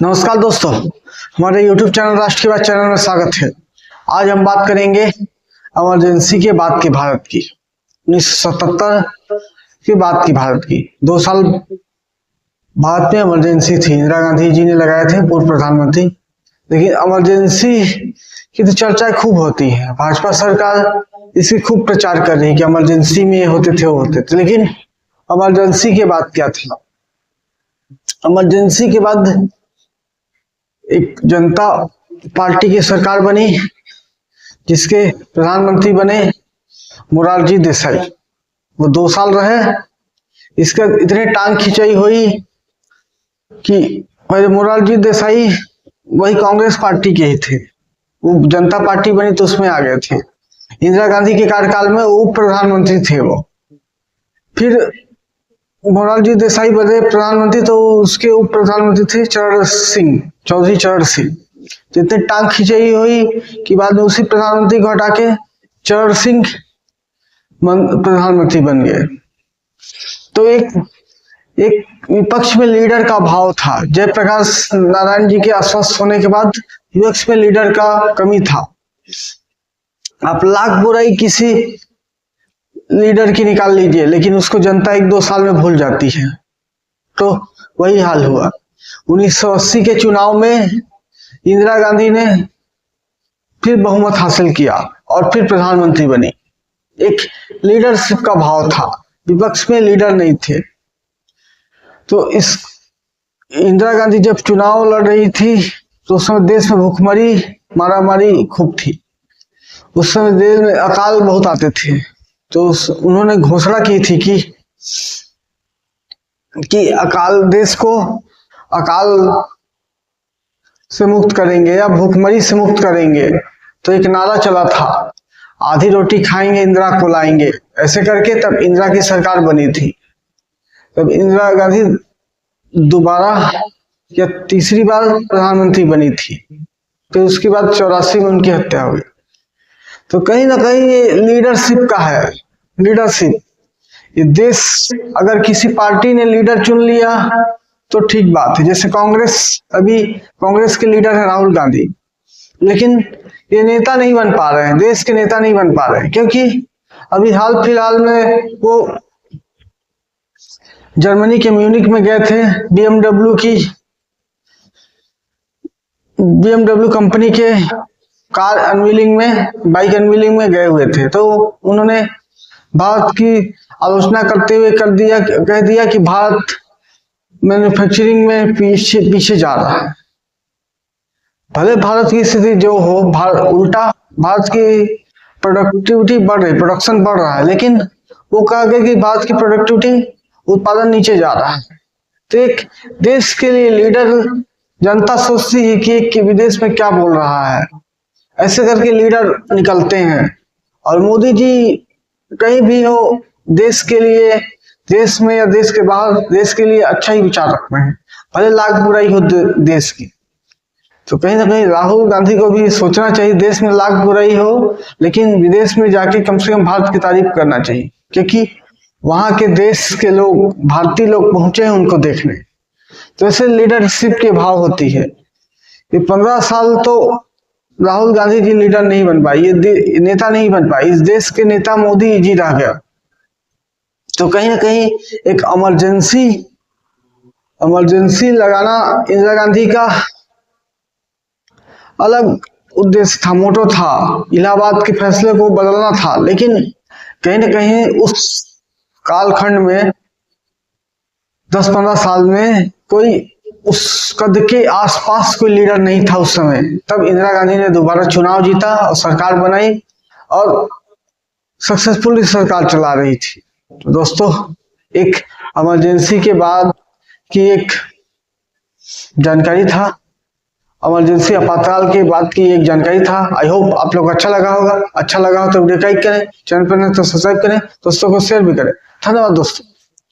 नमस्कार दोस्तों, हमारे YouTube चैनल राष्ट्र की बात चैनल में स्वागत है। आज हम बात करेंगे इमरजेंसी के बाद की भारत की, 1977 के बाद की भारत की। 2 साल भारत में इमरजेंसी थी, इंदिरा गांधी जी ने लगाए थे, पूर्व प्रधानमंत्री। लेकिन इमरजेंसी की तो चर्चा खूब होती है, भाजपा सरकार इसकी खूब प्रचार कर रही है कि इमरजेंसी में ये होते थे वो होते थे। लेकिन इमरजेंसी के बाद क्या था? इमरजेंसी के बाद एक जनता पार्टी की सरकार बनी, जिसके प्रधानमंत्री बने मोरारजी देसाई। वो 2 साल रहे। इसका इतने टांग खिंचाई हुई कि पहले मोरारजी देसाई वही कांग्रेस पार्टी के ही थे, वो जनता पार्टी बनी तो उसमें आ गए थे। इंदिरा गांधी के कार्यकाल में उप प्रधानमंत्री थे वो। फिर मोरारजी देसाई बने प्रधानमंत्री तो उसके उप प्रधानमंत्री थे चौधरी चरण सिंह। जितने टांग खिंचाई हुई कि बाद में उसी प्रधानमंत्री को हटा के चरण सिंह प्रधानमंत्री बन गए। तो एक विपक्ष में लीडर का अभाव था। जयप्रकाश नारायण जी के अस्वस्थ होने के बाद विपक्ष में लीडर का कमी था। आप लाख बुराई किसी लीडर की निकाल लीजिए, लेकिन उसको जनता 1-2 साल में भूल जाती है। तो वही हाल हुआ। 1980 के चुनाव में इंदिरा गांधी ने फिर बहुमत हासिल किया और फिर प्रधानमंत्री बनी। एक लीडरशिप का भाव था, विपक्ष में लीडर नहीं थे। तो इस इंदिरा गांधी जब चुनाव लड़ रही थी तो उस समय देश में भूखमरी, मारामारी खूब थी। उस समय देश में अकाल बहुत आते थे। तो उन्होंने घोषणा की थी कि देश को अकाल से मुक्त करेंगे या भूखमरी से मुक्त करेंगे। तो एक नारा चला था, आधी रोटी खाएंगे इंदिरा को लाएंगे। ऐसे करके तब इंदिरा की सरकार बनी थी। तब इंदिरा गांधी दोबारा या तीसरी बार प्रधानमंत्री बनी थी। फिर उसके बाद 84 में उनकी हत्या हुई। तो कहीं ना कहीं ये लीडरशिप का है। लीडरशिप, ये देश अगर किसी पार्टी ने लीडर चुन लिया तो ठीक बात है। जैसे अभी कांग्रेस के लीडर है राहुल गांधी, लेकिन ये नेता नहीं बन पा रहे हैं, देश के नेता नहीं बन पा रहे हैं, क्योंकि अभी हाल फिलहाल में वो जर्मनी के म्यूनिक में गए थे, BMW कंपनी के कार अनवीलिंग में, बाइक अनवीलिंग में गए हुए थे। तो उन्होंने भारत की आलोचना करते हुए कह दिया कि भारत मैन्युफैक्चरिंग में पीछे जा रहा है। भले भारत की स्थिति जो हो, उल्टा भारत की प्रोडक्टिविटी बढ़ रही, प्रोडक्शन बढ़ रहा है, लेकिन वो कहा गया कि भारत की प्रोडक्टिविटी, उत्पादन नीचे जा रहा है। तो एक देश के लिए लीडर, जनता सोचती है कि विदेश में क्या बोल रहा है, ऐसे करके लीडर निकलते हैं। और मोदी जी कहीं भी हो, देश के लिए, देश में या देश के बाहर, देश के लिए अच्छा ही विचार रखते हैं, भले लाख बुराई हो देश की। तो कहीं ना कहीं राहुल गांधी को भी सोचना चाहिए, देश में लाख बुराई हो लेकिन विदेश में जाके कम से कम भारत की तारीफ करना चाहिए, क्योंकि वहां के देश के लोग, भारतीय लोग पहुंचे हैं उनको देखने। तो ऐसे लीडरशिप के भाव होती है। ये 15 साल तो राहुल गांधी जी लीडर नहीं बन पाए, ये नेता नहीं बन पाए। इस देश के नेता मोदी जी रह गया। तो कहीं ना कहीं एक इमरजेंसी लगाना इंदिरा गांधी का अलग उद्देश्य था, मोटो था। इलाहाबाद के फैसले को बदलना था, लेकिन कहीं ना कहीं उस कालखंड में 10-15 साल में कोई उस कद के आसपास कोई लीडर नहीं था उस समय। तब इंदिरा गांधी ने दोबारा चुनाव जीता और सरकार बनाई और सक्सेसफुली सरकार चला रही थी। तो दोस्तों, एक इमरजेंसी के बाद की एक जानकारी था, इमरजेंसी आपातकाल के बाद की एक जानकारी था। आई होप आप लोग अच्छा लगा होगा। अच्छा लगा हो तो वीडियो लाइक करें, चैनल पर नहीं तो सब्सक्राइब करें, दोस्तों को शेयर भी करें। धन्यवाद दोस्तों।